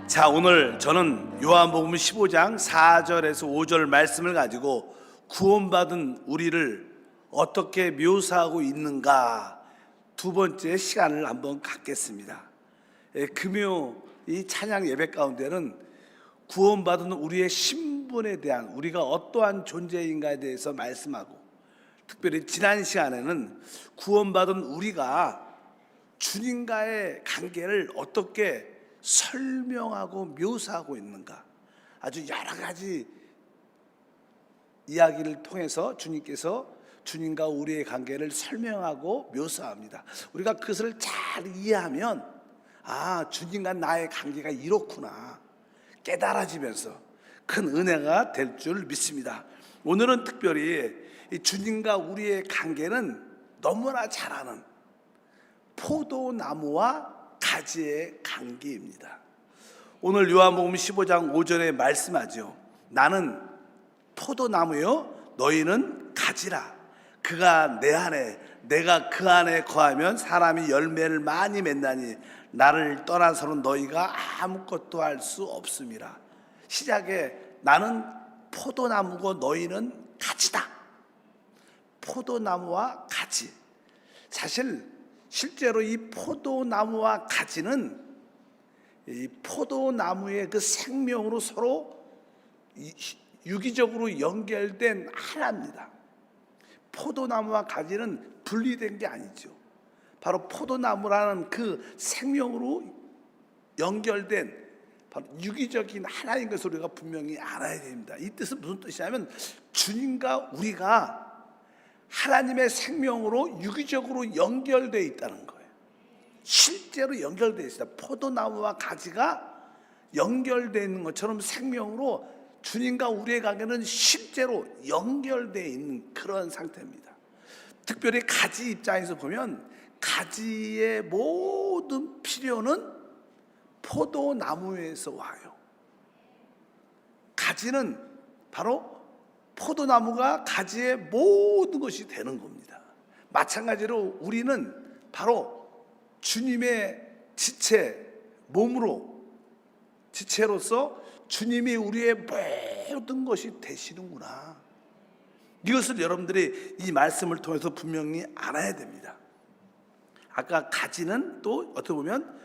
자, 오늘 저는 요한복음 15장 4절에서 5절 말씀을 가지고 구원받은 우리를 어떻게 묘사하고 있는가 두 번째 시간을 한번 갖겠습니다. 금요 이 찬양 예배 가운데는 구원받은 우리의 신분에 대한, 우리가 어떠한 존재인가에 대해서 말씀하고, 특별히 지난 시간에는 구원받은 우리가 주님과의 관계를 어떻게 설명하고 묘사하고 있는가, 아주 여러 가지 이야기를 통해서 주님께서 주님과 우리의 관계를 설명하고 묘사합니다. 우리가 그것을 잘 이해하면 주님과 나의 관계가 이렇구나 깨달아지면서 큰 은혜가 될 줄 믿습니다. 오늘은 특별히 이 주님과 우리의 관계는 너무나 잘 아는 포도나무와 가지의 관계입니다. 오늘 요한복음 15장 5절에 말씀하죠. 나는 포도나무요 너희는 가지라. 그가 내 안에 내가 그 안에 거하면 사람이 열매를 많이 맺나니 나를 떠나서는 너희가 아무것도 할 수 없음이라. 시작에 나는 포도나무고 너희는 가지다. 포도나무와 가지. 실제로 이 포도나무와 가지는 이 포도나무의 그 생명으로 서로 유기적으로 연결된 하나입니다. 포도나무와 가지는 분리된 게 아니죠. 바로 포도나무라는 그 생명으로 연결된 바로 유기적인 하나인 것을 우리가 분명히 알아야 됩니다. 이 뜻은 무슨 뜻이냐면 주님과 우리가 하나님의 생명으로 유기적으로 연결되어 있다는 거예요. 실제로 연결되어 있어요. 포도나무와 가지가 연결되어 있는 것처럼 생명으로 주님과 우리의 관계는 실제로 연결되어 있는 그런 상태입니다. 특별히 가지 입장에서 보면 가지의 모든 필요는 포도나무에서 와요. 가지는 바로 포도나무가 가지의 모든 것이 되는 겁니다. 마찬가지로 우리는 바로 주님의 지체로서 주님이 우리의 모든 것이 되시는구나. 이것을 여러분들이 이 말씀을 통해서 분명히 알아야 됩니다. 아까 가지는 또 어떻게 보면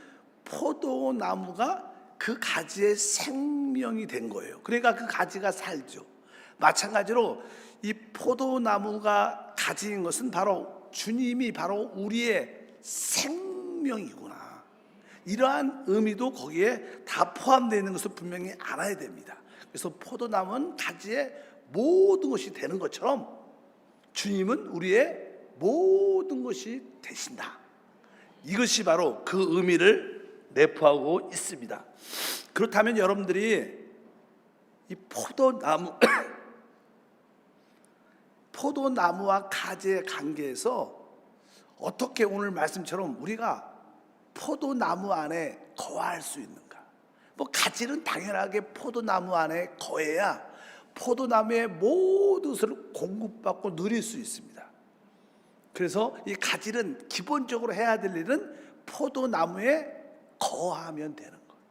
포도나무가 그 가지의 생명이 된 거예요. 그러니까 그 가지가 살죠. 마찬가지로 이 포도나무가 가지인 것은 바로 주님이 바로 우리의 생명이구나. 이러한 의미도 거기에 다 포함되어 있는 것을 분명히 알아야 됩니다. 그래서 포도나무는 가지의 모든 것이 되는 것처럼 주님은 우리의 모든 것이 되신다. 이것이 바로 그 의미를 내포하고 있습니다. 그렇다면 여러분들이 이 포도나무와 가지의 관계에서 어떻게 오늘 말씀처럼 우리가 포도나무 안에 거할 수 있는가? 가지는 당연하게 포도나무 안에 거해야 포도나무의 모든 것을 공급받고 누릴 수 있습니다. 그래서 이 가지는 기본적으로 해야 될 일은 포도나무에 거하면 되는 거예요.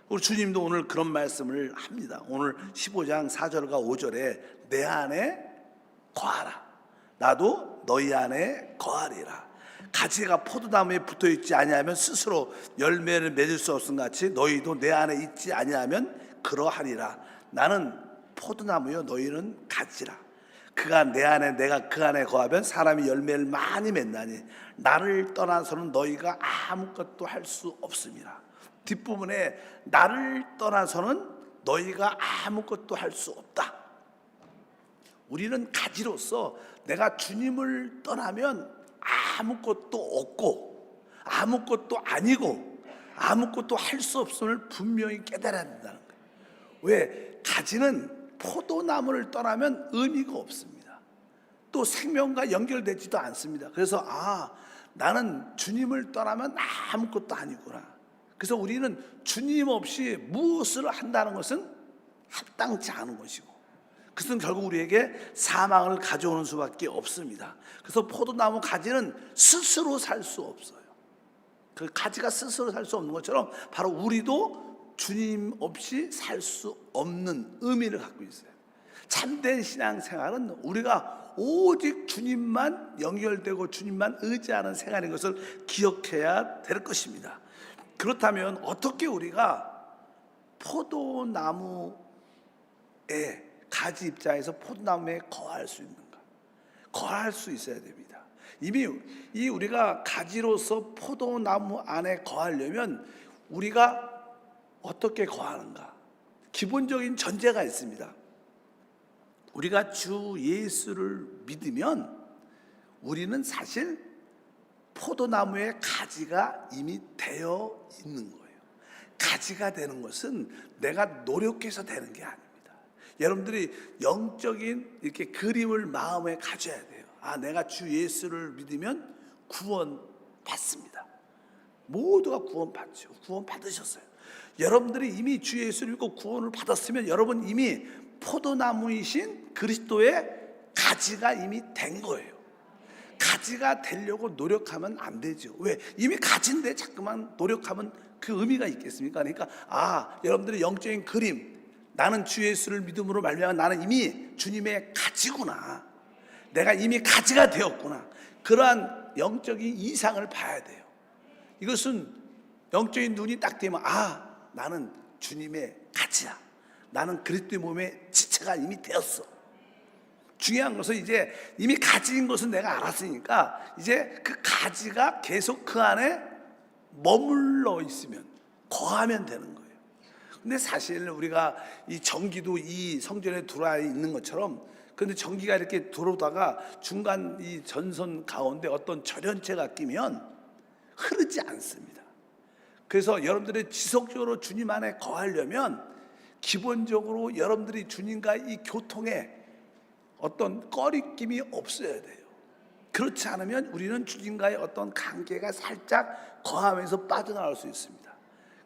우리 주님도 오늘 그런 말씀을 합니다. 오늘 15장 4절과 5절에 내 안에 거하라. 나도 너희 안에 거하리라. 가지가 포도나무에 붙어있지 아니하면 스스로 열매를 맺을 수 없음 같이 너희도 내 안에 있지 아니하면 그러하리라. 나는 포도나무요 너희는 가지라. 그가 내 안에 내가 그 안에 거하면 사람이 열매를 많이 맺나니 나를 떠나서는 너희가 아무것도 할 수 없음이라. 뒷부분에 나를 떠나서는 너희가 아무것도 할 수 없다. 우리는 가지로서 내가 주님을 떠나면 아무것도 없고 아무것도 아니고 아무것도 할 수 없음을 분명히 깨달아야 된다는 거예요. 왜? 가지는 포도나무를 떠나면 의미가 없습니다. 또 생명과 연결되지도 않습니다. 그래서 나는 주님을 떠나면 아무것도 아니구나. 그래서 우리는 주님 없이 무엇을 한다는 것은 합당치 않은 것이고, 그것은 결국 우리에게 사망을 가져오는 수밖에 없습니다. 그래서 포도나무 가지는 스스로 살 수 없어요. 그 가지가 스스로 살 수 없는 것처럼 바로 우리도 주님 없이 살 수 없는 의미를 갖고 있어요. 참된 신앙생활은 우리가 오직 주님만 연결되고 주님만 의지하는 생활인 것을 기억해야 될 것입니다. 그렇다면 어떻게 우리가 포도나무의 가지 입장에서 포도나무에 거할 수 있는가? 거할 수 있어야 됩니다. 이미 이 우리가 가지로서 포도나무 안에 거하려면 우리가 어떻게 거하는가? 기본적인 전제가 있습니다. 우리가 주 예수를 믿으면 우리는 사실 포도나무의 가지가 이미 되어 있는 거예요. 가지가 되는 것은 내가 노력해서 되는 게 아닙니다. 여러분들이 영적인 이렇게 그림을 마음에 가져야 돼요. 아, 내가 주 예수를 믿으면 구원 받습니다. 모두가 구원 받죠. 구원 받으셨어요. 여러분들이 이미 주 예수를 믿고 구원을 받았으면 여러분 이미 포도나무이신 그리스도의 가지가 이미 된 거예요. 가지가 되려고 노력하면 안 되죠. 왜? 이미 가지인데 자꾸만 노력하면 그 의미가 있겠습니까? 그러니까 여러분들의 영적인 그림, 나는 주 예수를 믿음으로 말미암아 나는 이미 주님의 가지구나. 내가 이미 가지가 되었구나. 그러한 영적인 이상을 봐야 돼요. 이것은 영적인 눈이 딱 되면 나는 주님의 가지야. 나는 그리스도의 몸의 지체가 이미 되었어. 중요한 것은 이제 이미 가지인 것은 내가 알았으니까 이제 그 가지가 계속 그 안에 머물러 있으면 거하면 되는 거예요. 근데 사실 우리가 이 전기도 이 성전에 들어와 있는 것처럼 근데 전기가 이렇게 들어오다가 중간 이 전선 가운데 어떤 절연체가 끼면 흐르지 않습니다. 그래서 여러분들이 지속적으로 주님 안에 거하려면 기본적으로 여러분들이 주님과 이 교통에 어떤 꺼리낌이 없어야 돼요. 그렇지 않으면 우리는 주님과의 어떤 관계가 살짝 거하면서 빠져나올 수 있습니다.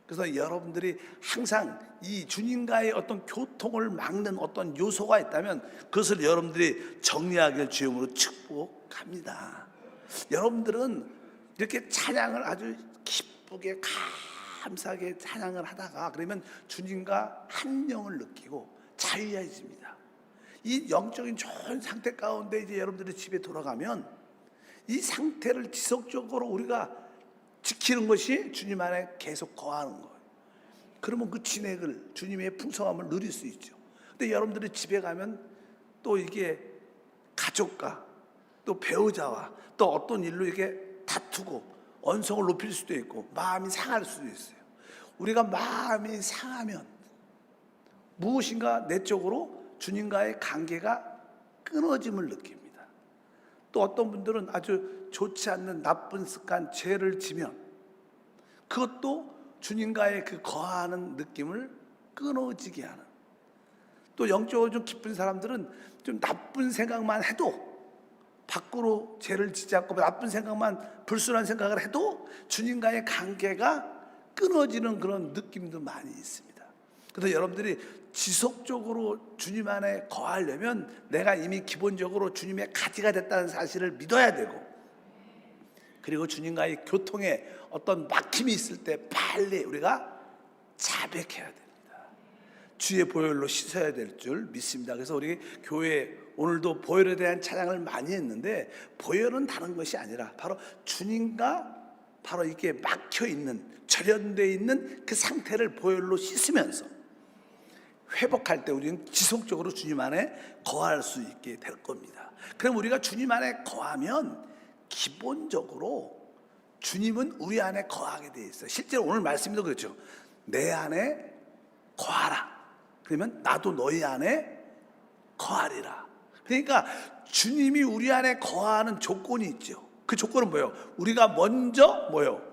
그래서 여러분들이 항상 이 주님과의 어떤 교통을 막는 어떤 요소가 있다면 그것을 여러분들이 정리하길 주님으로 축복합니다. 여러분들은 이렇게 찬양을 아주 기쁘게 감사하게 찬양을 하다가 그러면 주님과 한 영을 느끼고 자유해집니다. 이 영적인 좋은 상태 가운데 이제 여러분들이 집에 돌아가면 이 상태를 지속적으로 우리가 지키는 것이 주님 안에 계속 거하는 거예요. 그러면 그 진액을 주님의 풍성함을 누릴 수 있죠. 근데 여러분들이 집에 가면 또 이게 가족과 또 배우자와 또 어떤 일로 이게 다투고 언성을 높일 수도 있고 마음이 상할 수도 있어요. 우리가 마음이 상하면 무엇인가 내적으로 주님과의 관계가 끊어짐을 느낍니다. 또 어떤 분들은 아주 좋지 않는 나쁜 습관, 죄를 지면 그것도 주님과의 그 거하는 느낌을 끊어지게 하는, 또 영적으로 좀 기쁜 사람들은 좀 나쁜 생각만 해도 밖으로 죄를 지지 않고 나쁜 생각만 불순한 생각을 해도 주님과의 관계가 끊어지는 그런 느낌도 많이 있습니다. 그래서 여러분들이 지속적으로 주님 안에 거하려면 내가 이미 기본적으로 주님의 가지가 됐다는 사실을 믿어야 되고, 그리고 주님과의 교통에 어떤 막힘이 있을 때 빨리 우리가 자백해야 됩니다. 주의 보혈로 씻어야 될 줄 믿습니다. 그래서 우리 교회 오늘도 보혈에 대한 찬양을 많이 했는데, 보혈은 다른 것이 아니라 바로 주님과 바로 이게 막혀 있는, 절연되어 있는 그 상태를 보혈로 씻으면서 회복할 때 우리는 지속적으로 주님 안에 거할 수 있게 될 겁니다. 그럼 우리가 주님 안에 거하면 기본적으로 주님은 우리 안에 거하게 돼 있어요. 실제로 오늘 말씀도 그렇죠. 내 안에 거하라. 그러면 나도 너희 안에 거하리라. 그러니까 주님이 우리 안에 거하는 조건이 있죠. 그 조건은 뭐예요? 우리가 먼저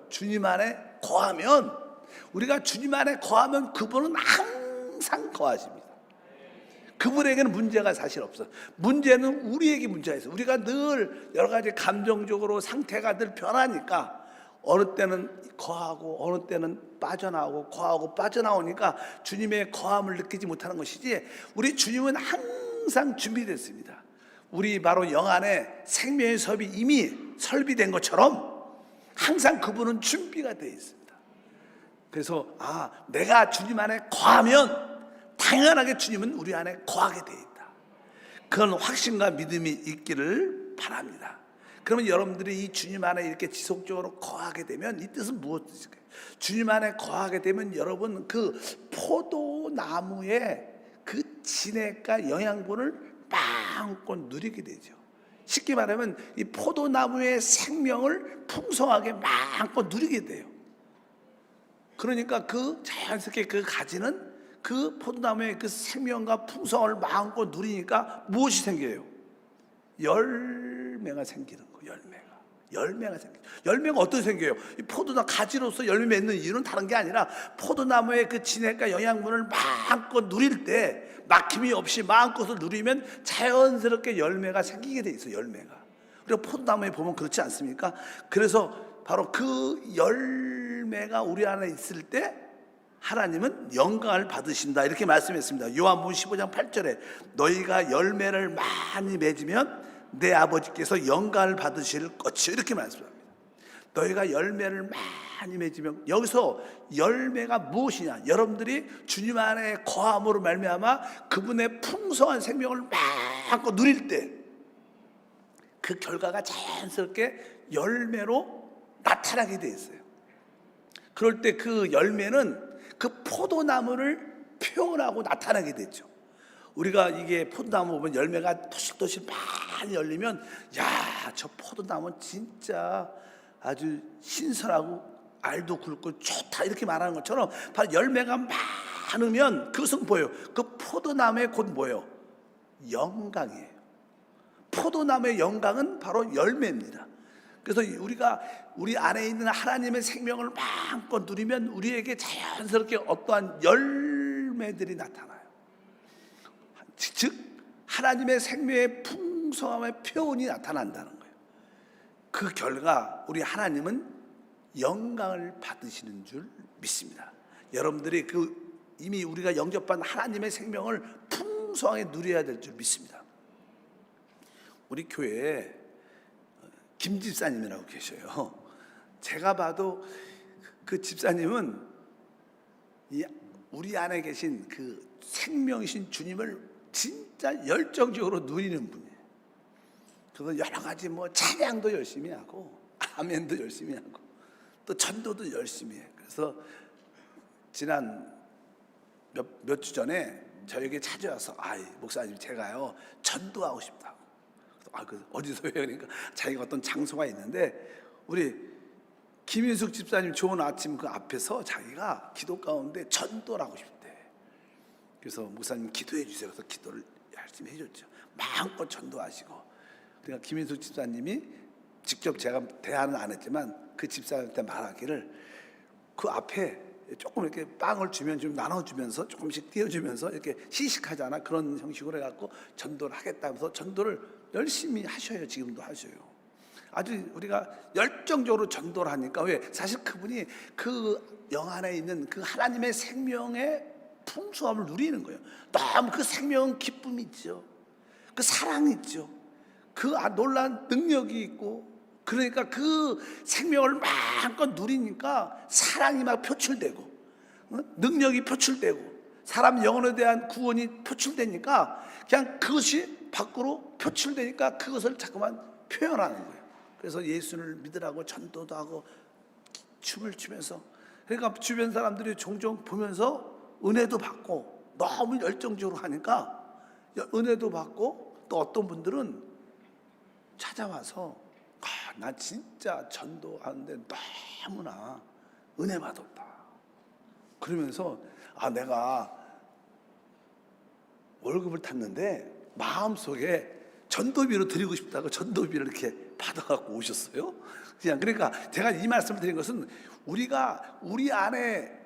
주님 안에 거하면, 우리가 주님 안에 거하면 그분은 항상 거하십니다. 그분에게는 문제가 사실 없어요. 문제는 우리에게 문제가 있어요. 우리가 늘 여러 가지 감정적으로 상태가 늘 변하니까 어느 때는 거하고 어느 때는 빠져나오고 거하고 빠져나오니까 주님의 거함을 느끼지 못하는 것이지, 우리 주님은 항상 준비됐습니다. 우리 바로 영 안에 생명의 섭이 이미 설비된 것처럼 항상 그분은 준비가 되어 있습니다. 그래서 내가 주님 안에 거하면 당연하게 주님은 우리 안에 거하게 돼 있다. 그런 확신과 믿음이 있기를 바랍니다. 그러면 여러분들이 이 주님 안에 이렇게 지속적으로 거하게 되면 이 뜻은 무엇일까요? 주님 안에 거하게 되면 여러분 그 포도나무의 그 진액과 영양분을 마음껏 누리게 되죠. 쉽게 말하면 이 포도나무의 생명을 풍성하게 마음껏 누리게 돼요. 그러니까 그 자연스럽게 그 가지는 그 포도나무의 그 생명과 풍성을 마음껏 누리니까 무엇이 생겨요? 열매가 생기는 거예요. 열매가 생겨요. 열매가 어떻게 생겨요? 이 포도나 가지로서 열매 맺는 이유는 다른 게 아니라 포도나무의 그 진액과 영양분을 마음껏 누릴 때 막힘이 없이 마음껏을 누리면 자연스럽게 열매가 생기게 돼 있어요. 열매가. 그리고 포도나무에 보면 그렇지 않습니까? 그래서 바로 그 열매가 우리 안에 있을 때 하나님은 영광을 받으신다 이렇게 말씀했습니다. 요한복음 15장 8절에 너희가 열매를 많이 맺으면 내 아버지께서 영광을 받으실 것이요 이렇게 말씀합니다. 너희가 열매를 많이 맺으면, 여기서 열매가 무엇이냐? 여러분들이 주님 안에 거함으로 말미암아 그분의 풍성한 생명을 마음껏 누릴 때 그 결과가 자연스럽게 열매로 나타나게 돼 있어요. 그럴 때 그 열매는 그 포도나무를 표현하고 나타나게 되죠. 우리가 이게 포도나무 보면 열매가 토실토실 많이 열리면 저 포도나무는 진짜 아주 신선하고 알도 굵고 좋다 이렇게 말하는 것처럼 바로 열매가 많으면 그것은 뭐예요? 그 포도나무의 곧 뭐예요? 영광이에요. 포도나무의 영광은 바로 열매입니다. 그래서 우리가 우리 안에 있는 하나님의 생명을 마음껏 누리면 우리에게 자연스럽게 어떠한 열매들이 나타나요. 즉 하나님의 생명의 풍성함의 표현이 나타난다는 거예요. 그 결과 우리 하나님은 영광을 받으시는 줄 믿습니다. 여러분들이 이미 우리가 영접한 하나님의 생명을 풍성하게 누려야 될 줄 믿습니다. 우리 교회에 김 집사님이라고 계셔요. 제가 봐도 그 집사님은 우리 안에 계신 그 생명이신 주님을 진짜 열정적으로 누리는 분이에요. 그래서 여러 가지 찬양도 열심히 하고 아멘도 열심히 하고 또 전도도 열심히 해요. 그래서 지난 몇 주 전에 저에게 찾아와서 목사님 제가요 전도하고 싶다고. 어디서요? 그러니까 자기가 어떤 장소가 있는데 우리 김인숙 집사님 좋은 아침 그 앞에서 자기가 기도 가운데 전도를 하고 싶대. 그래서 목사님 기도해 주세요. 그래서 기도를 열심히 해줬죠. 마음껏 전도하시고. 그러니까 김인숙 집사님이 직접 제가 대화는 안 했지만 그 집사한테 말하기를 그 앞에 조금 이렇게 빵을 주면 좀 나눠주면서 조금씩 띄워주면서 이렇게 시식하잖아. 그런 형식으로 해갖고 전도를 하겠다면서 전도를 열심히 하셔요. 지금도 하셔요. 아주 우리가 열정적으로 전도를 하니까 왜? 사실 그분이 그 영 안에 있는 그 하나님의 생명의 풍성함을 누리는 거예요. 너무 그 생명은 기쁨이 있죠. 그 사랑이 있죠. 그 놀라운 능력이 있고 그러니까 그 생명을 마음껏 누리니까 사랑이 막 표출되고 능력이 표출되고 사람 영혼에 대한 구원이 표출되니까 그냥 그것이 밖으로 표출되니까 그것을 자꾸만 표현하는 거예요. 그래서 예수를 믿으라고 전도도 하고 춤을 추면서 그러니까 주변 사람들이 종종 보면서 은혜도 받고 너무 열정적으로 하니까 은혜도 받고 또 어떤 분들은 찾아와서 나 진짜 전도하는데 너무나 은혜 받았다. 그러면서 내가 월급을 탔는데 마음속에 전도비로 드리고 싶다고 전도비를 이렇게 받아갖고 오셨어요. 그러니까 제가 이 말씀을 드린 것은 우리가 우리 안에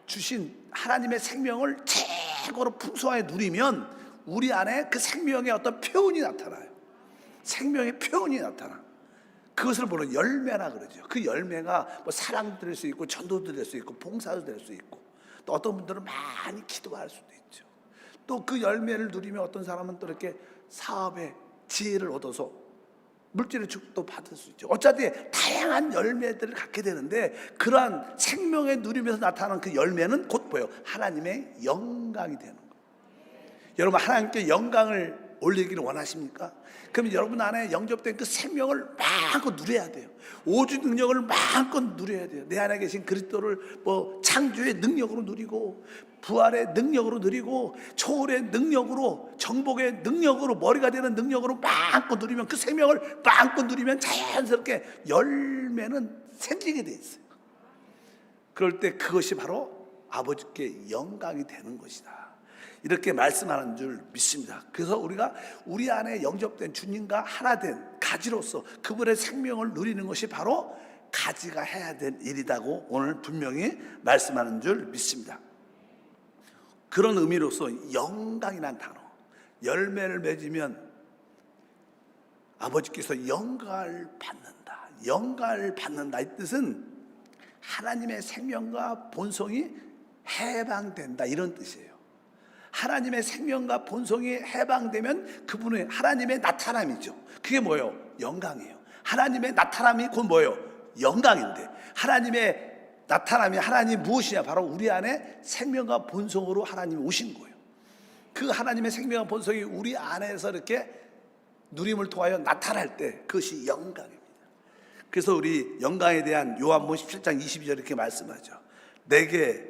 주신 하나님의 생명을 최고로 풍성하게 누리면 우리 안에 그 생명의 어떤 표현이 나타나요. 생명의 표현이 나타나. 그것을 보는 열매라 그러죠. 그 열매가 사랑도 될 수 있고 전도도 될 수 있고 봉사도 될 수 있고 또 어떤 분들은 많이 기도할 수도 있죠. 또 그 열매를 누리면 어떤 사람은 또 이렇게 사업에 지혜를 얻어서 물질의 축복도 받을 수 있죠. 어차피 다양한 열매들을 갖게 되는데 그러한 생명의 누리면서 나타나는 그 열매는 곧 뭐예요? 하나님의 영광이 되는 거예요. 여러분 하나님께 영광을 올리기를 원하십니까? 그럼 여러분 안에 영접된 그 생명을 마음껏 누려야 돼요. 오주 능력을 마음껏 누려야 돼요. 내 안에 계신 그리스도를 뭐 창조의 능력으로 누리고 부활의 능력으로 누리고 초월의 능력으로 정복의 능력으로 머리가 되는 능력으로 마음껏 누리면 그 생명을 마음껏 누리면 자연스럽게 열매는 생기게 돼 있어요. 그럴 때 그것이 바로 아버지께 영광이 되는 것이다. 이렇게 말씀하는 줄 믿습니다. 그래서 우리가 우리 안에 영접된 주님과 하나 된 가지로서 그분의 생명을 누리는 것이 바로 가지가 해야 될 일이라고 오늘 분명히 말씀하는 줄 믿습니다. 그런 의미로서 영광이란 단어, 열매를 맺으면 아버지께서 영광을 받는다. 영광을 받는다. 이 뜻은 하나님의 생명과 본성이 해방된다 이런 뜻이에요. 하나님의 생명과 본성이 해방되면 그분의 하나님의 나타남이죠. 그게 뭐예요? 영광이에요. 하나님의 나타남이 곧 뭐예요? 영광인데 하나님의 나타남이 하나님 무엇이냐? 바로 우리 안에 생명과 본성으로 하나님이 오신 거예요. 그 하나님의 생명과 본성이 우리 안에서 이렇게 누림을 통하여 나타날 때 그것이 영광입니다. 그래서 우리 영광에 대한 요한복음 17장 22절 이렇게 말씀하죠. 내게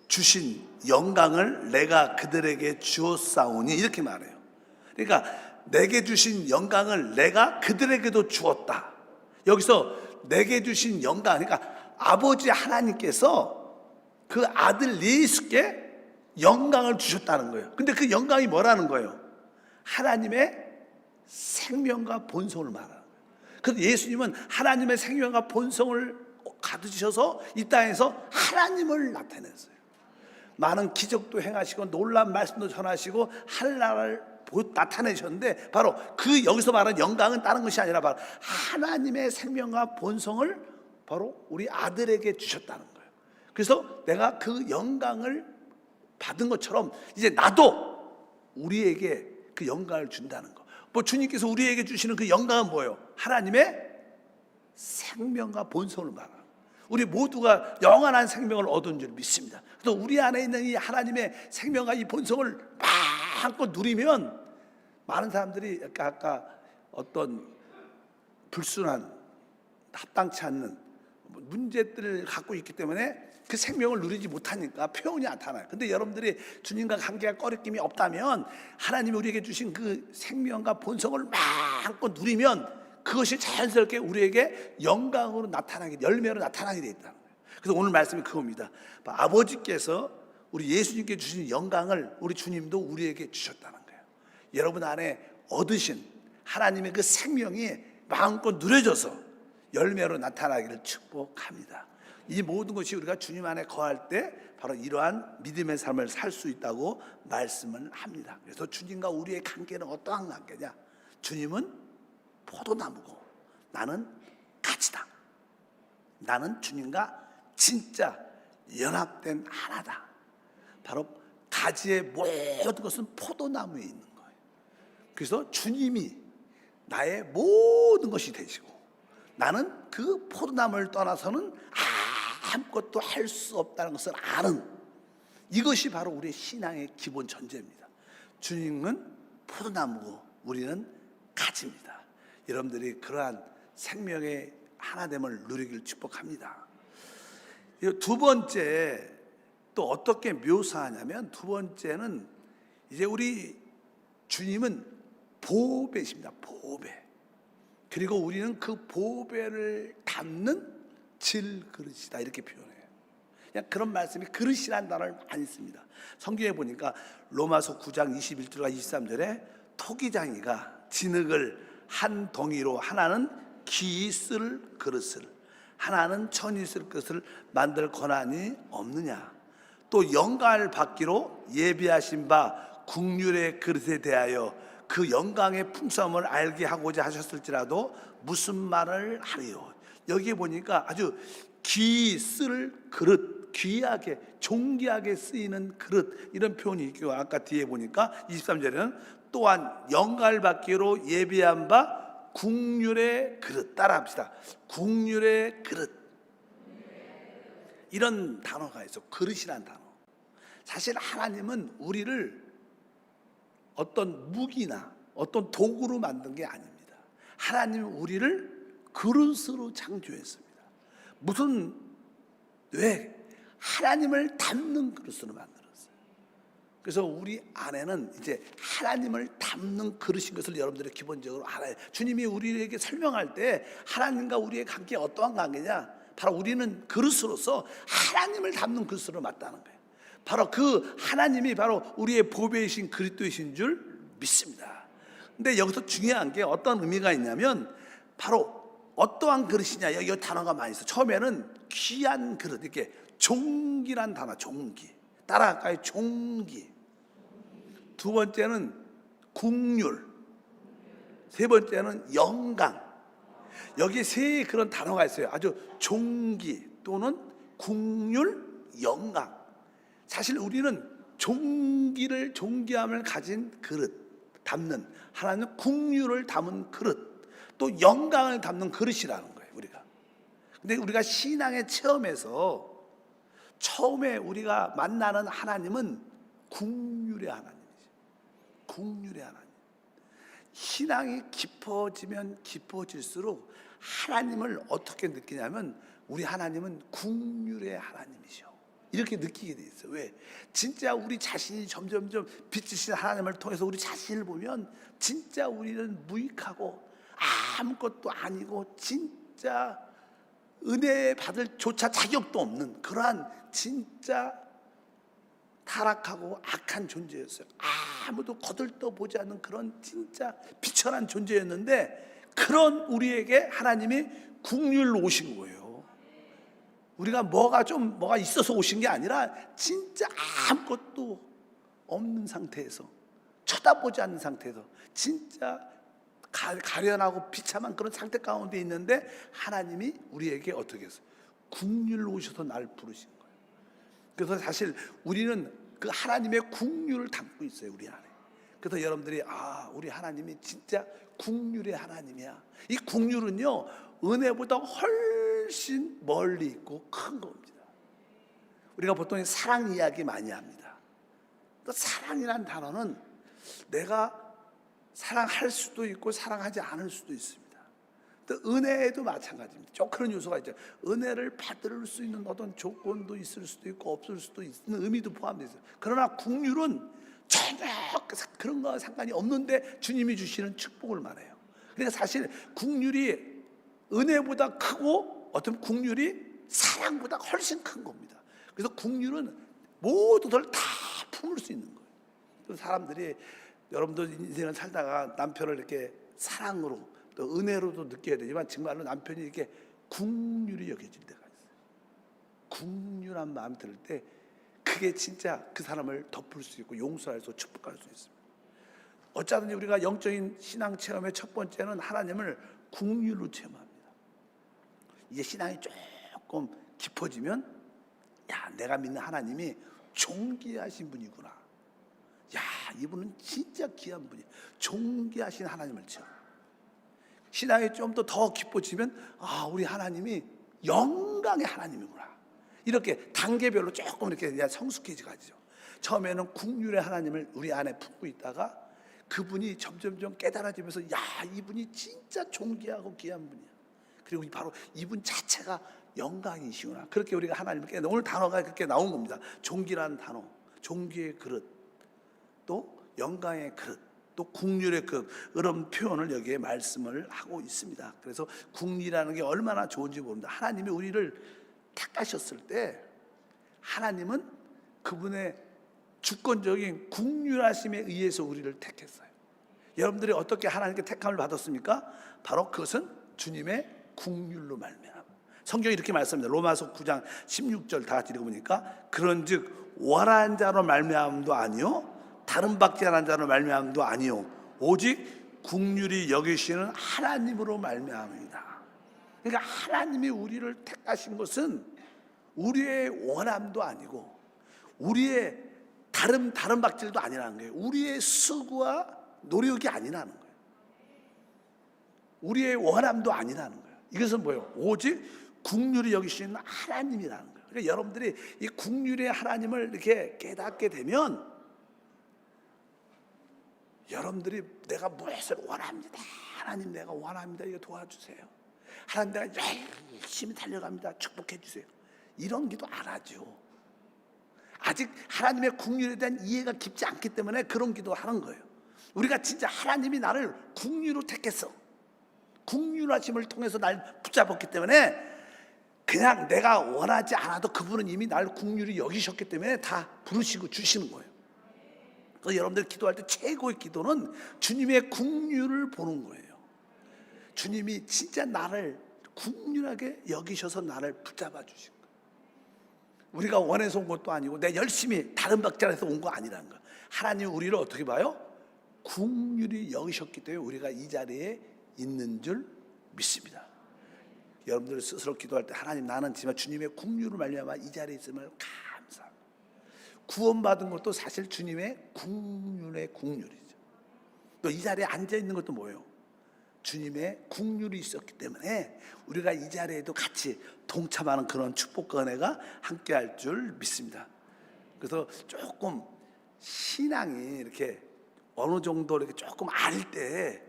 주신 영광을 내가 그들에게 주었사오니 이렇게 말해요. 그러니까 내게 주신 영광을 내가 그들에게도 주었다. 여기서 내게 주신 영광, 그러니까 아버지 하나님께서 그 아들 예수께 영광을 주셨다는 거예요. 근데 그 영광이 뭐라는 거예요? 하나님의 생명과 본성을 말하는 거예요. 그래서 예수님은 하나님의 생명과 본성을 가지셔서 이 땅에서 하나님을 나타냈어요. 많은 기적도 행하시고 놀라운 말씀도 전하시고 하늘나라를 나타내셨는데 바로 그 여기서 말하는 영광은 다른 것이 아니라 바로 하나님의 생명과 본성을 바로 우리 아들에게 주셨다는 거예요. 그래서 내가 그 영광을 받은 것처럼 이제 나도 우리에게 그 영광을 준다는 거. 뭐 주님께서 우리에게 주시는 그 영광은 뭐예요? 하나님의 생명과 본성을 말하는 거예요. 우리 모두가 영원한 생명을 얻은 줄 믿습니다. 그래서 우리 안에 있는 이 하나님의 생명과 이 본성을 마음껏 누리면 많은 사람들이 아까 어떤 불순한 합당치 않는 문제들을 갖고 있기 때문에 그 생명을 누리지 못하니까 표현이 나타나요. 근데 여러분들이 주님과 관계가 꺼리낌이 없다면 하나님이 우리에게 주신 그 생명과 본성을 마음껏 누리면 그것이 자연스럽게 우리에게 영광으로 나타나게, 열매로 나타나게 되어 있다는 거예요. 그래서 오늘 말씀이 그겁니다. 아버지께서 우리 예수님께 주신 영광을 우리 주님도 우리에게 주셨다는 거예요. 여러분 안에 얻으신 하나님의 그 생명이 마음껏 누려져서 열매로 나타나기를 축복합니다. 이 모든 것이 우리가 주님 안에 거할 때 바로 이러한 믿음의 삶을 살 수 있다고 말씀을 합니다. 그래서 주님과 우리의 관계는 어떠한 관계냐? 주님은 포도나무고 나는 가지다. 나는 주님과 진짜 연합된 하나다. 바로 가지의 모든 것은 포도나무에 있는 거예요. 그래서 주님이 나의 모든 것이 되시고 나는 그 포도나무를 떠나서는 아무것도 할 수 없다는 것을 아는 이것이 바로 우리의 신앙의 기본 전제입니다. 주님은 포도나무고 우리는 가지입니다. 여러분들이 그러한 생명의 하나됨을 누리길 축복합니다. 두 번째 또 어떻게 묘사하냐면 두 번째는 이제 우리 주님은 보배십니다. 보배. 그리고 우리는 그 보배를 담는 질그릇이다 이렇게 표현해요. 그냥 그런 말씀이 그릇이라는 단어를 많이 씁니다. 성경에 보니까 로마서 9장 21절과 23절에 토기장이가 진흙을 한 덩이로 하나는 기이 쓸 그릇을 하나는 천이 쓸 그릇을 만들 권한이 없느냐. 또 영광을 받기로 예비하신 바 국률의 그릇에 대하여 그 영광의 풍성함을 알게 하고자 하셨을지라도 무슨 말을 하리요. 여기에 보니까 아주 기이 쓸 그릇, 귀하게 존귀하게 쓰이는 그릇 이런 표현이 있고 아까 뒤에 보니까 23절에는 또한 영광을 받기로 예비한 바 국률의 그릇. 따라합시다. 국률의 그릇. 이런 단어가 있어. 그릇이란 단어. 사실 하나님은 우리를 어떤 무기나 어떤 도구로 만든 게 아닙니다. 하나님은 우리를 그릇으로 창조했습니다. 왜? 하나님을 담는 그릇으로 만들었어요. 그래서 우리 안에는 이제 하나님을 담는 그릇인 것을 여러분들이 기본적으로 알아요. 주님이 우리에게 설명할 때 하나님과 우리의 관계가 어떠한 관계냐? 바로 우리는 그릇으로서 하나님을 담는 그릇으로 맞다는 거예요. 바로 그 하나님이 바로 우리의 보배이신 그리스도이신 줄 믿습니다. 근데 여기서 중요한 게 어떤 의미가 있냐면 바로 어떠한 그릇이냐. 여기 단어가 많이 있어. 처음에는 귀한 그릇, 이렇게 종기란 단어, 종기. 따라할까요? 종기. 두 번째는 국률. 세 번째는 영광. 여기 세 그런 단어가 있어요. 아주 종기 또는 국률, 영광. 사실 우리는 존귀함을 가진 그릇, 담는, 하나는 국률을 담은 그릇, 또 영광을 담는 그릇이라는 거예요, 우리가. 근데 우리가 신앙의 체험에서 처음에 우리가 만나는 하나님은 국률의 하나님이죠. 국률의 하나님. 신앙이 깊어지면 깊어질수록 하나님을 어떻게 느끼냐면 우리 하나님은 국률의 하나님이죠. 이렇게 느끼게 돼 있어요. 왜? 진짜 우리 자신이 점점점 빛이신 하나님을 통해서 우리 자신을 보면 진짜 우리는 무익하고 아무것도 아니고 진짜 은혜 받을 조차 자격도 없는 그러한 진짜 타락하고 악한 존재였어요. 아무도 거들떠보지 않는 그런 진짜 비천한 존재였는데 그런 우리에게 하나님이 국률로 오신 거예요. 우리가 뭐가 있어서 오신 게 아니라 진짜 아무것도 없는 상태에서, 쳐다보지 않는 상태에서 진짜 가련하고 비참한 그런 상태 가운데 있는데 하나님이 우리에게 어떻게 했어요? 국률로 오셔서 날 부르신 거예요. 그래서 사실 우리는 그 하나님의 국률을 담고 있어요, 우리 안에. 그래서 여러분들이 우리 하나님이 진짜 국률의 하나님이야. 이 국률은요, 은혜보다 훨씬 멀리 있고 큰 겁니다. 우리가 보통 사랑 이야기 많이 합니다. 또 사랑이란 단어는 내가 사랑할 수도 있고 사랑하지 않을 수도 있습니다. 또 은혜도 마찬가지입니다. 좀 그런 요소가 있죠. 은혜를 받을 수 있는 어떤 조건도 있을 수도 있고 없을 수도 있는 의미도 포함되어 있어요. 그러나 국률은 전혀 그런 거와 상관이 없는데 주님이 주시는 축복을 말해요. 그러니까 사실 국률이 은혜보다 크고 어떤 국률이 사랑보다 훨씬 큰 겁니다. 그래서 국률은 모두들 다 품을 수 있는 거예요. 그래서 사람들이 여러분도 인생을 살다가 남편을 이렇게 사랑으로 또 은혜로도 느껴야 되지만 정말로 남편이 이렇게 국률이 여겨질 때가 있어요. 국률한 마음이 들 때 그게 진짜 그 사람을 덮을 수 있고 용서할 수 있고 축복할 수 있습니다. 어쩌든지 우리가 영적인 신앙 체험의 첫 번째는 하나님을 국률로 체험합니다. 이제 신앙이 조금 깊어지면 내가 믿는 하나님이 존귀하신 분이구나. 이분은 진짜 귀한 분이야. 존귀하신 하나님을 체험. 신앙이 좀 더 깊어지면 우리 하나님이 영광의 하나님이구나. 이렇게 단계별로 조금 이렇게 성숙해져 가지죠. 처음에는 국률의 하나님을 우리 안에 품고 있다가 그분이 점점점 깨달아지면서 이분이 진짜 존귀하고 귀한 분이야. 그리고 바로 이분 자체가 영광이시구나. 그렇게 우리가 하나님을 깨닫는, 오늘 단어가 그렇게 나온 겁니다. 존귀라는 단어, 존귀의 그릇, 또 영광의 그릇, 또 국률의 그릇, 이런 표현을 여기에 말씀을 하고 있습니다. 그래서 국률이라는 게 얼마나 좋은지 모릅니다. 하나님이 우리를 택하셨을 때 하나님은 그분의 주권적인 국률하심에 의해서 우리를 택했어요. 여러분들이 어떻게 하나님께 택함을 받았습니까? 바로 그것은 주님의 국률로 말미암아. 성경이 이렇게 말씀합니다. 로마서 9장 16절 다 같이 읽어보니까 그런즉 원한 자로 말미암음도 아니요 다른 밖에 안 한 자로 말미암음도 아니요 오직 국률이 여기시는 하나님으로 말미암습니다. 그러니까 하나님이 우리를 택하신 것은 우리의 원함도 아니고 우리의 다른 박질도 아니라는 거예요. 우리의 수고와 노력이 아니라는 거예요. 우리의 원함도 아니라는 거예요. 이것은 뭐예요? 오직 긍휼히 여기시는 하나님이라는 거예요. 그러니까 여러분들이 이 긍휼의 하나님을 이렇게 깨닫게 되면 여러분들이 내가 무엇을 원합니다. 하나님 내가 원합니다. 이거 도와주세요. 하나님 내가 열심히 달려갑니다. 축복해 주세요. 이런 기도 안 하죠. 아직 하나님의 긍휼에 대한 이해가 깊지 않기 때문에 그런 기도 하는 거예요. 우리가 진짜 하나님이 나를 긍휼로 택했어. 긍휼하심을 통해서 날 붙잡았기 때문에 그냥 내가 원하지 않아도 그분은 이미 날 긍휼히 여기셨기 때문에 다 부르시고 주시는 거예요. 그래서 여러분들 기도할 때 최고의 기도는 주님의 긍휼을 보는 거예요. 주님이 진짜 나를 긍휼하게 여기셔서 나를 붙잡아 주신 거예요. 우리가 원해서 온 것도 아니고 내가 열심히 다른 박자에서 온 거 아니라는 거예요. 하나님 우리를 어떻게 봐요? 긍휼히 여기셨기 때문에 우리가 이 자리에 있는 줄 믿습니다. 여러분들 스스로 기도할 때 하나님 나는 정말 주님의 긍휼을 말미암아 이 자리에 있음을 감사합니다. 구원받은 것도 사실 주님의 긍휼의 긍휼이죠. 또 이 자리에 앉아 있는 것도 뭐예요? 주님의 긍휼이 있었기 때문에 우리가 이 자리에도 같이 동참하는 그런 축복과 은혜가 함께할 줄 믿습니다. 그래서 조금 신앙이 이렇게 어느 정도 이렇게 조금 알 때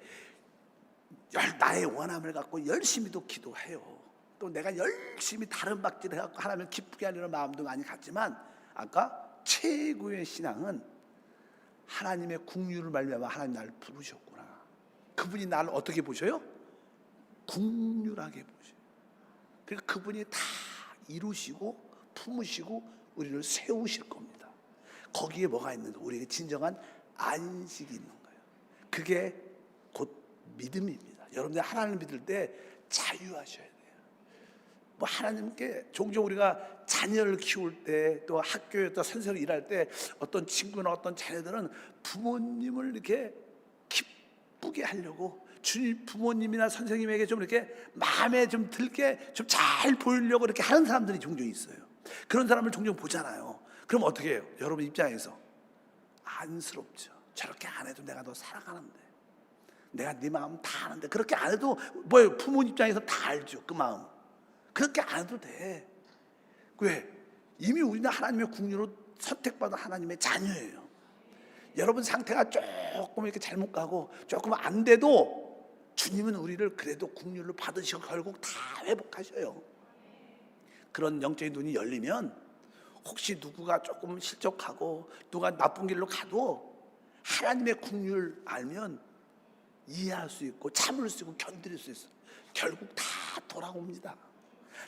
나의 원함을 갖고 열심히도 기도해요. 또 내가 열심히 다른 박질을 해갖고 하나님을 기쁘게 하려는 마음도 많이 갖지만 아까 최고의 신앙은 하나님의 긍휼을 말미암아 하나님 나를 부르셨구나. 그분이 나를 어떻게 보셔요? 긍휼하게 보셔요. 그러니까 그분이 다 이루시고 품으시고 우리를 세우실 겁니다. 거기에 뭐가 있는가? 우리에게 진정한 안식이 있는 거예요. 그게 곧 믿음입니다. 여러분들 하나님을 믿을 때 자유하셔야 돼요. 뭐 하나님께 종종 우리가 자녀를 키울 때 또 학교에 또 선생을 일할 때 어떤 친구나 어떤 자녀들은 부모님을 이렇게 기쁘게 하려고 주님 부모님이나 선생님에게 좀 이렇게 마음에 좀 들게 좀 잘 보이려고 이렇게 하는 사람들이 종종 있어요. 그런 사람을 종종 보잖아요. 그럼 어떻게 해요? 여러분 입장에서 안쓰럽죠. 저렇게 안 해도 내가 너 사랑하는데, 내가 네 마음 다 아는데 그렇게 안 해도 뭐예요? 부모 입장에서 다 알죠. 그 마음. 그렇게 안 해도 돼. 왜? 이미 우리는 하나님의 긍휼로 선택받은 하나님의 자녀예요. 여러분 상태가 조금 이렇게 잘못 가고 조금 안 돼도 주님은 우리를 그래도 긍휼로 받으시고 결국 다 회복하셔요. 그런 영적인 눈이 열리면 혹시 누구가 조금 실족하고 누가 나쁜 길로 가도 하나님의 긍휼 알면 이해할 수 있고 참을 수 있고 견딜 수 있어요. 결국 다 돌아옵니다.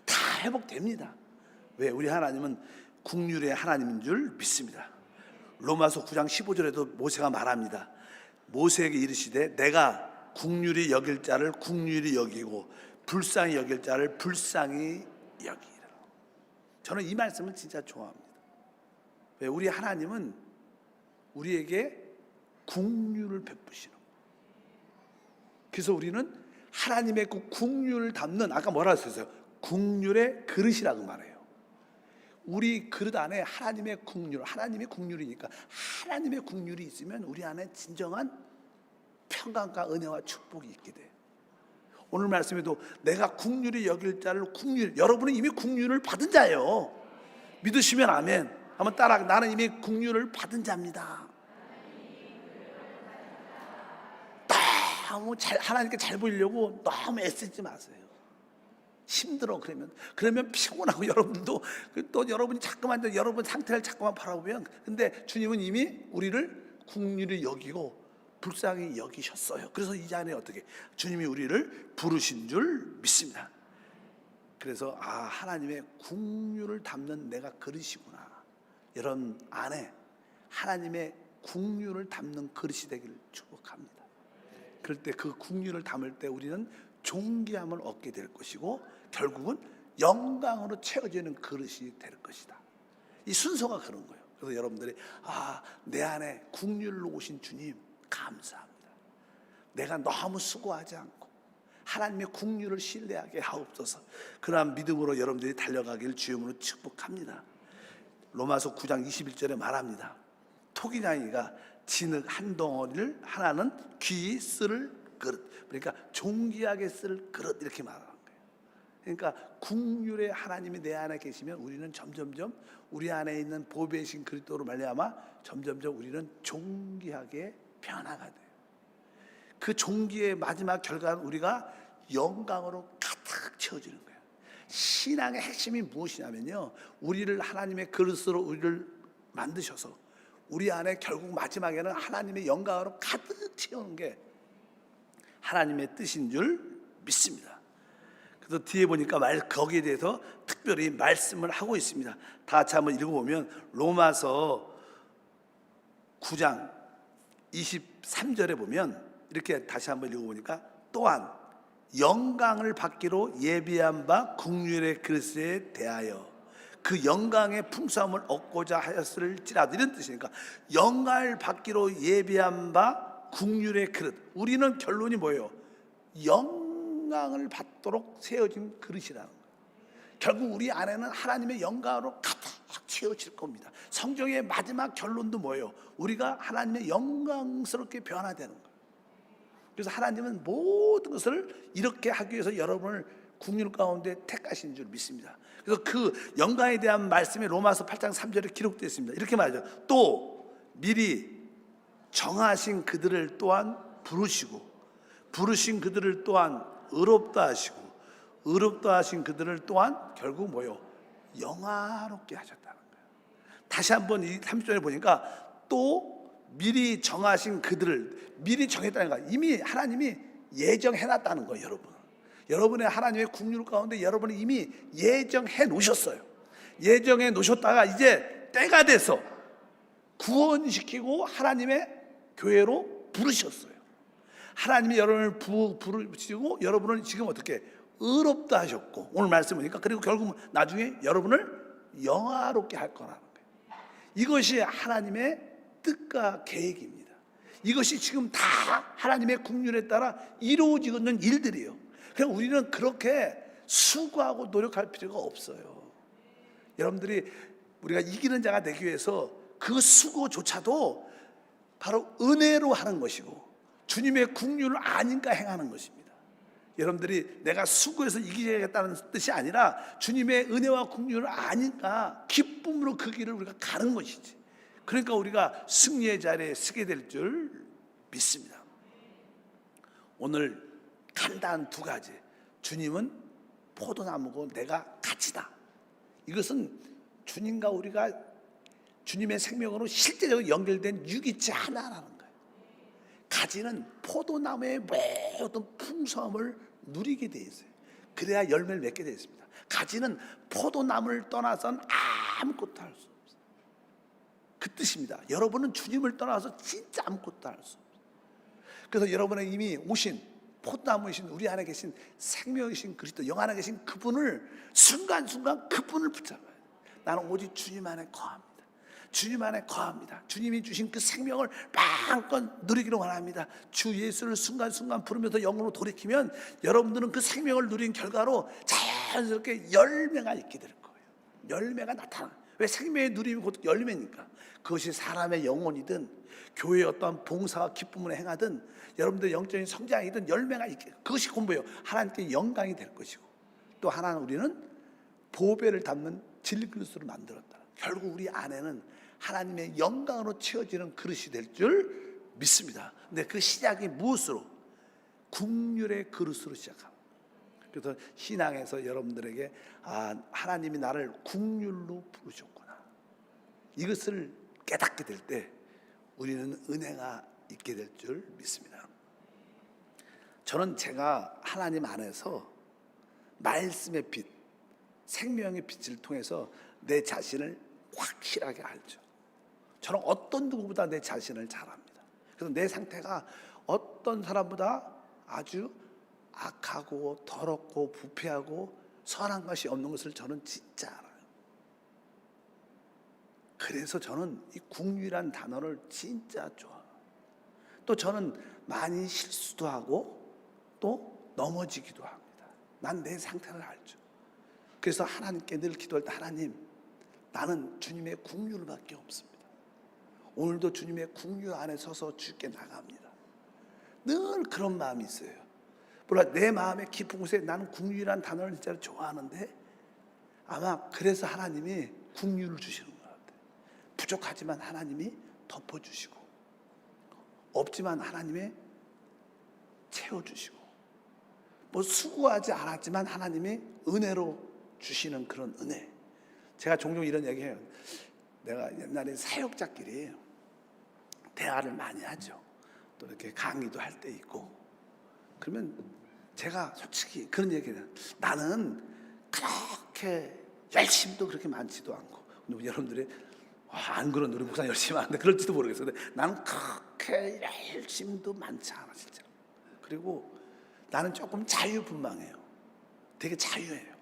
다 회복됩니다. 왜? 우리 하나님은 긍휼의 하나님인 줄 믿습니다. 로마서 9장 15절에도 모세가 말합니다. 모세에게 이르시되 내가 긍휼히 여길 자를 긍휼히 여기고 불쌍히 여길 자를 불쌍히 여기리라. 저는 이 말씀을 진짜 좋아합니다. 왜? 우리 하나님은 우리에게 긍휼을 베푸시는 거예요. 그래서 우리는 하나님의 그 긍휼을 담는, 아까 뭐라 했어요? 긍휼의 그릇이라고 말해요. 우리 그릇 안에 하나님의 긍휼, 하나님의 긍휼이니까 하나님의 긍휼이 있으면 우리 안에 진정한 평강과 은혜와 축복이 있게 돼요. 오늘 말씀에도 내가 긍휼히 여길 자를 긍휼, 여러분은 이미 긍휼을 받은 자예요. 믿으시면 아멘. 한번 따라, 나는 이미 긍휼을 받은 자입니다. 너무 하나님께 잘 보이려고 너무 애쓰지 마세요. 힘들어 그러면 피곤하고 여러분도 또 여러분이 자꾸만 여러분 상태를 자꾸만 바라보면, 근데 주님은 이미 우리를 긍휼히 여기고 불쌍히 여기셨어요. 그래서 이 자리에 어떻게 주님이 우리를 부르신 줄 믿습니다. 그래서 하나님의 긍휼을 담는 내가 그릇이구나. 여러분 안에 하나님의 긍휼을 담는 그릇이 되기를 축복합니다. 그럴 때 그 긍휼을 담을 때 우리는 존귀함을 얻게 될 것이고 결국은 영광으로 채워지는 그릇이 될 것이다. 이 순서가 그런 거예요. 그래서 여러분들이 내 안에 긍휼로 오신 주님 감사합니다. 내가 너무 수고하지 않고 하나님의 긍휼을 신뢰하게 하옵소서. 그러한 믿음으로 여러분들이 달려가길 주님으로 축복합니다. 로마서 9장 21절에 말합니다. 토기냥이가 진흙 한 덩어리를 하나는 귀히 쓸을 그릇, 그러니까 존귀하게 쓸 그릇, 이렇게 말하는 거예요. 그러니까 국률의 하나님이 내 안에 계시면 우리는 점점점 우리 안에 있는 보배이신 그리스도로 말미암아 점점점 우리는 존귀하게 변화가 돼요. 그 존귀의 마지막 결과는 우리가 영광으로 가득 채워지는 거예요. 신앙의 핵심이 무엇이냐면요, 우리를 하나님의 그릇으로 우리를 만드셔서 우리 안에 결국 마지막에는 하나님의 영광으로 가득 채우는 게 하나님의 뜻인 줄 믿습니다. 그래서 뒤에 보니까 거기에 대해서 특별히 말씀을 하고 있습니다. 다 같이 한번 읽어보면 로마서 9장 23절에 보면 이렇게 다시 한번 읽어보니까, 또한 영광을 받기로 예비한 바 국률의 그릇에 대하여 그 영광의 풍성함을 얻고자 하였을지라도, 이런 뜻이니까 영광을 받기로 예비한 바 국률의 그릇. 우리는 결론이 뭐예요? 영광을 받도록 세워진 그릇이라는 거예요. 결국 우리 안에는 하나님의 영광으로 가득 채워질 겁니다. 성경의 마지막 결론도 뭐예요? 우리가 하나님의 영광스럽게 변화되는 거예요. 그래서 하나님은 모든 것을 이렇게 하기 위해서 여러분을 국률 가운데 택하신 줄 믿습니다. 그래서 그 영광에 대한 말씀이 로마서 8장 3절에 기록되어 있습니다. 이렇게 말하죠. 또 미리 정하신 그들을 또한 부르신 그들을 또한 의롭다 하시고, 의롭다 하신 그들을 또한 결국 뭐요? 영화롭게 하셨다는 거예요. 다시 한번 이 30절에 보니까 또 미리 정하신 그들을, 미리 정했다는 거예요. 이미 하나님이 예정해놨다는 거예요. 여러분의 하나님의 국률 가운데 여러분이 이미 예정해 놓으셨어요. 예정해 놓으셨다가 이제 때가 돼서 구원시키고 하나님의 교회로 부르셨어요. 하나님이 여러분을 부르시고 여러분을 지금 어떻게 의롭다 하셨고, 오늘 말씀 보니까 그리고 결국 나중에 여러분을 영화롭게 할 거라는 거예요. 이것이 하나님의 뜻과 계획입니다. 이것이 지금 다 하나님의 국률에 따라 이루어지는 일들이에요. 그냥 우리는 그렇게 수고하고 노력할 필요가 없어요. 여러분들이 우리가 이기는 자가 되기 위해서 그 수고조차도 바로 은혜로 하는 것이고 주님의 국률을 아니까 행하는 것입니다. 여러분들이 내가 수고해서 이기겠다는 뜻이 아니라 주님의 은혜와 국률을 아니까 기쁨으로 그 길을 우리가 가는 것이지. 그러니까 우리가 승리의 자리에 서게 될 줄 믿습니다. 오늘 간단 두 가지. 주님은 포도나무고 내가 가지다. 이것은 주님과 우리가 주님의 생명으로 실제적으로 연결된 유기체 하나라는 거예요. 가지는 포도나무의 모든 풍성함을 누리게 돼 있어요. 그래야 열매를 맺게 되어 있습니다. 가지는 포도나무를 떠나선 아무것도 할 수 없어요. 그 뜻입니다. 여러분은 주님을 떠나서 진짜 아무것도 할 수 없어요. 그래서 여러분의 이미 오신 포도나무이신 우리 안에 계신 생명이신 그리스도, 영 안에 계신 그분을 순간순간 그분을 붙잡아요. 나는 오직 주님 안에 거합니다. 주님 안에 거합니다. 주님이 주신 그 생명을 마음껏 누리기를 원합니다. 주 예수를 순간순간 부르면서 영으로 돌이키면 여러분들은 그 생명을 누린 결과로 자연스럽게 열매가 있게 될 거예요. 열매가 나타나. 왜? 생명의 누림이 곧 열매니까. 그것이 사람의 영혼이든 교회의 어떤 봉사와 기쁨을 행하든 여러분들 영적인 성장이든 열매가 있게, 그것이 공부예요. 하나님께 영광이 될 것이고, 또 하나는 우리는 보배를 담는 질그릇으로 만들었다. 결국 우리 안에는 하나님의 영광으로 채워지는 그릇이 될 줄 믿습니다. 근데 그 시작이 무엇으로? 국률의 그릇으로 시작합니다. 그래서 신앙에서 여러분들에게 하나님이 나를 국률로 부르셨구나, 이것을 깨닫게 될 때 우리는 은혜가 있게 될 줄 믿습니다. 저는 제가 하나님 안에서 말씀의 빛, 생명의 빛을 통해서 내 자신을 확실하게 알죠. 저는 어떤 누구보다 내 자신을 잘 압니다. 그래서 내 상태가 어떤 사람보다 아주 악하고 더럽고 부패하고 선한 것이 없는 것을 저는 진짜 알아요. 그래서 저는 이 국률이란 단어를 진짜 좋아해요. 또 저는 많이 실수도 하고 또 넘어지기도 합니다. 난 내 상태를 알죠. 그래서 하나님께 늘 기도할 때, 하나님, 나는 주님의 국률밖에 없습니다. 오늘도 주님의 국률 안에 서서 주께 나갑니다. 늘 그런 마음이 있어요. 몰라, 내 마음의 깊은 곳에 나는 국률이라는 단어를 진짜 좋아하는데 아마 그래서 하나님이 국률을 주시는 것 같아요. 부족하지만 하나님이 덮어주시고, 없지만 하나님이 채워주시고, 뭐 수고하지 않았지만 하나님이 은혜로 주시는 그런 은혜. 제가 종종 이런 얘기해요. 내가 옛날에 사역자끼리 대화를 많이 하죠. 또 이렇게 강의도 할 때 있고. 그러면 제가 솔직히 그런 얘기를, 나는 그렇게 열심도 그렇게 많지도 않고, 근데 여러분들이 안 그런 우리 목사 열심히 하는데 그럴지도 모르겠어요. 근데 나는 그렇게 열심도 많지 않아 진짜. 그리고 나는 조금 자유분방해요. 되게 자유해요.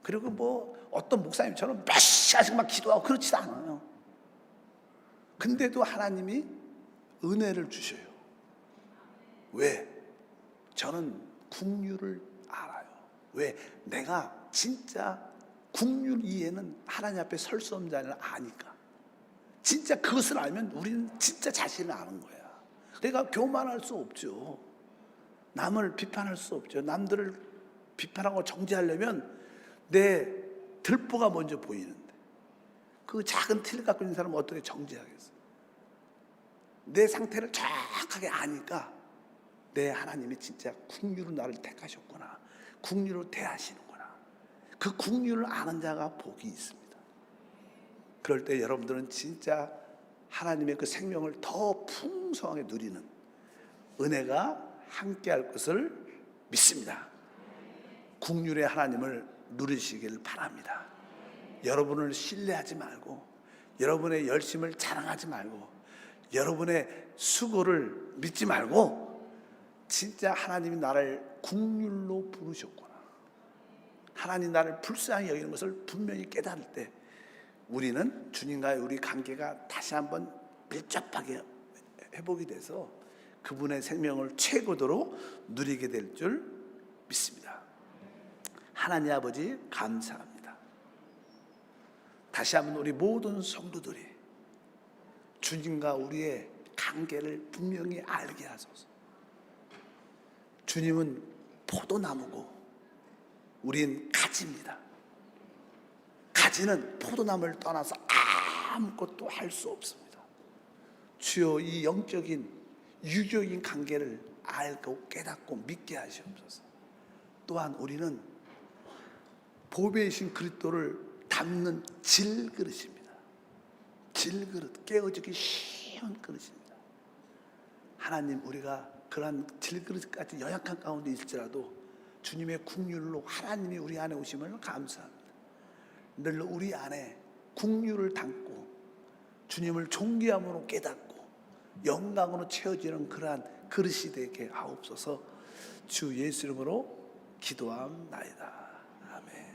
그리고 뭐 어떤 목사님처럼 몇 시간씩 막 기도하고 그렇지도 않아요. 근데도 하나님이 은혜를 주셔요. 왜? 저는 국률을 알아요. 왜? 내가 진짜 국률 이해는 하나님 앞에 설 수 없는 자를 아니까. 진짜 그것을 알면 우리는 진짜 자신을 아는 거야. 그러니까 교만할 수 없죠. 남을 비판할 수 없죠. 남들을 비판하고 정죄하려면 내 들보가 먼저 보이는데 그 작은 틀 갖고 있는 사람은 어떻게 정죄하겠어? 내 상태를 정확하게 아니까 내 하나님이 진짜 국률로 나를 택하셨구나, 국률로 대하시는구나. 그 국률을 아는 자가 복이 있습니다. 그럴 때 여러분들은 진짜 하나님의 그 생명을 더 풍성하게 누리는 은혜가 함께할 것을 믿습니다. 국률의 하나님을 누리시길 바랍니다. 여러분을 신뢰하지 말고, 여러분의 열심을 자랑하지 말고, 여러분의 수고를 믿지 말고, 진짜 하나님이 나를 국률로 부르셨구나, 하나님 나를 불쌍히 여기는 것을 분명히 깨달을 때 우리는 주님과의 우리 관계가 다시 한번 밀접하게 회복이 돼서 그분의 생명을 최고도로 누리게 될 줄 믿습니다. 하나님 아버지 감사합니다. 다시 한번 우리 모든 성도들이 주님과 우리의 관계를 분명히 알게 하소서. 주님은 포도나무고 우린 가지입니다. 가지는 포도나무를 떠나서 아무것도 할 수 없습니다. 주여, 이 영적인 유교적인 관계를 알고 깨닫고 믿게 하시옵소서. 또한 우리는 보배이신 그리스도를 담는 질그릇입니다. 질그릇, 깨어지기 쉬운 그릇입니다. 하나님, 우리가 그러한 질그릇까지 연약한 가운데 있을지라도 주님의 국률로 하나님이 우리 안에 오심을 감사합니다. 늘 우리 안에 국률을 담고 주님을 존귀함으로 깨닫고 영광으로 채워지는 그러한 그릇이 되게 하옵소서. 주 예수 이름으로 기도함나이다. 아멘.